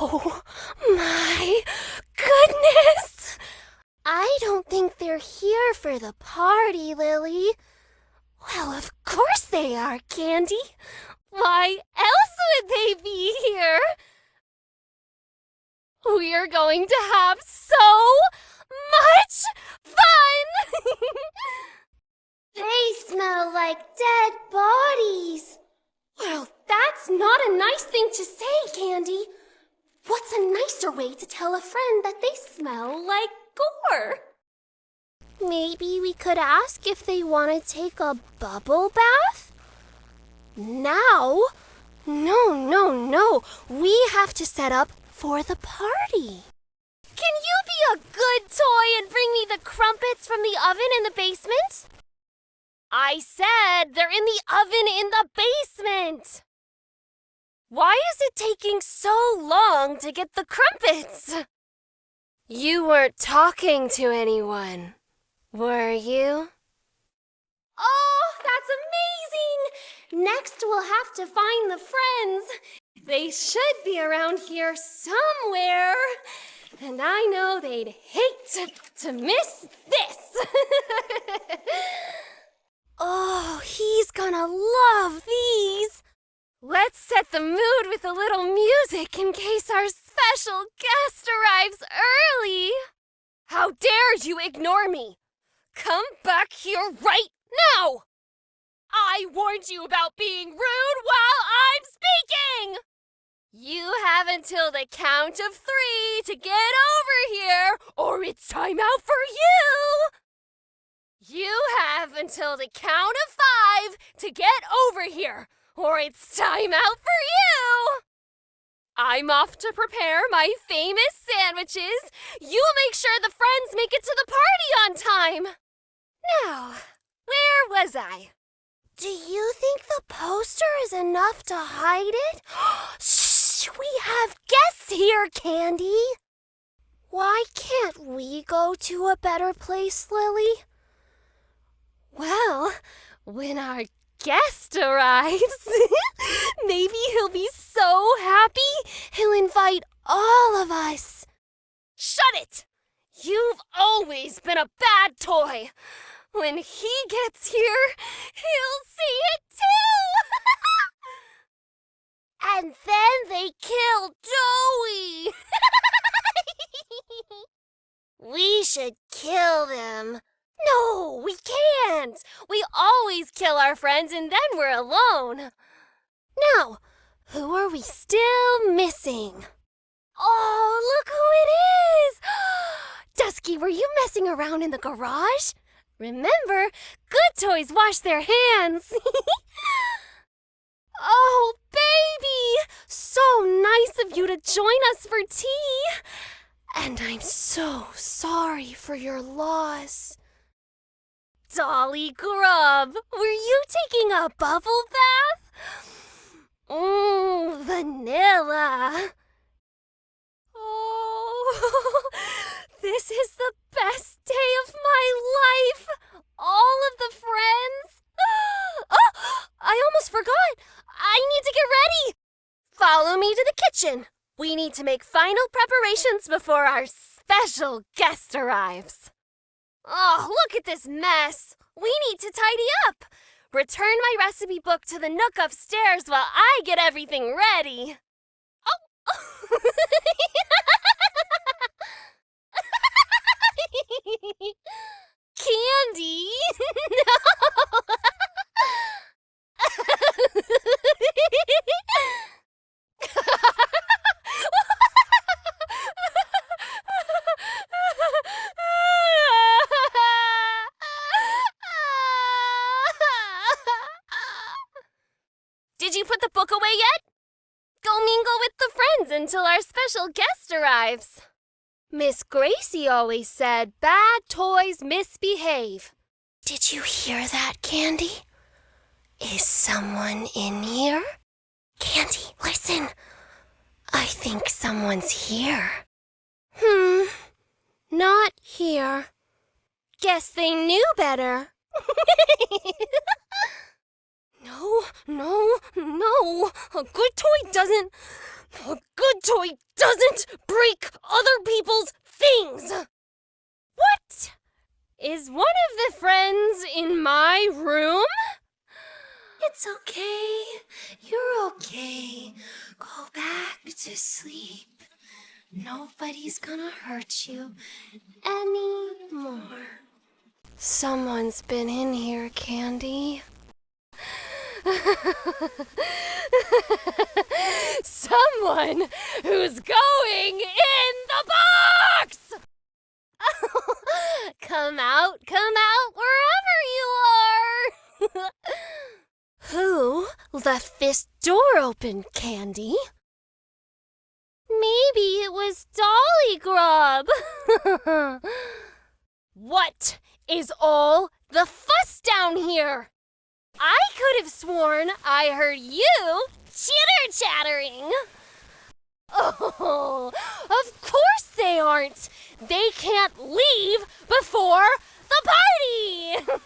Oh, my goodness! I don't think they're here for the party, Lily. Well, of course they are, Candy. Why else would they be here? We're going to have so much fun! They smell like dead bodies. Well, that's not a nice thing to say, Candy. What's a nicer way to tell a friend that they smell like gore? Maybe we could ask if they want to take a bubble bath? Now? No. We have to set up for the party. Can you be a good toy and bring me the crumpets from the oven in the basement? I said they're in the oven in the basement. Why is it taking so long to get the crumpets? You weren't talking to anyone, were you? Oh, that's amazing! Next we'll have to find the friends. They should be around here somewhere. And I know they'd hate to miss this. Oh, he's gonna love these. Let's set the mood with a little music in case our special guest arrives early. How dare you ignore me? Come back here right now! I warned you about being rude while I'm speaking! You have until the count of 3 to get over here, or it's time out for you! You have until the count of 5 to get over here, or it's time out for you! I'm off to prepare my famous sandwiches. You'll make sure the friends make it to the party on time. Now, where was I? Do you think the poster is enough to hide it? Shh, we have guests here, Candy. Why can't we go to a better place, Lily? Well, when our guest arrives, maybe he'll be so happy he'll invite all of us. Shut it! You've always been a bad toy. When he gets here, he'll see it too! And then they kill Joey! We should kill them. No, we can't. We always kill our friends and then we're alone. Now, who are we still missing? Oh, look who it is! Dusky, were you messing around in the garage? Remember, good toys wash their hands. Oh, baby! So nice of you to join us for tea. And I'm so sorry for your loss. Dolly Grub, were you taking a bubble bath? Vanilla. Oh, this is the best day of my life. All of the friends. Oh, I almost forgot. I need to get ready. Follow me to the kitchen. We need to make final preparations before our special guest arrives. Oh, look at this mess. We need to tidy up. Return my recipe book to the nook upstairs while I get everything ready. Oh! Candy? No! Did you put the book away yet? Go mingle with the friends until our special guest arrives. Miss Gracie always said bad toys misbehave. Did you hear that, Candy? Is someone in here? Candy, listen. I think someone's here. Not here. Guess they knew better. No, no, no. A good toy doesn't break other people's things. What? Is one of the friends in my room? It's okay. You're okay. Go back to sleep. Nobody's gonna hurt you anymore. Someone's been in here, Candy. Someone who's going in the box! Come out, wherever you are! Who left this door open, Candy? Maybe it was Dolly Grub. What is all the fuss down here? I could have sworn I heard you chitter-chattering. Oh, of course they aren't. They can't leave before the party.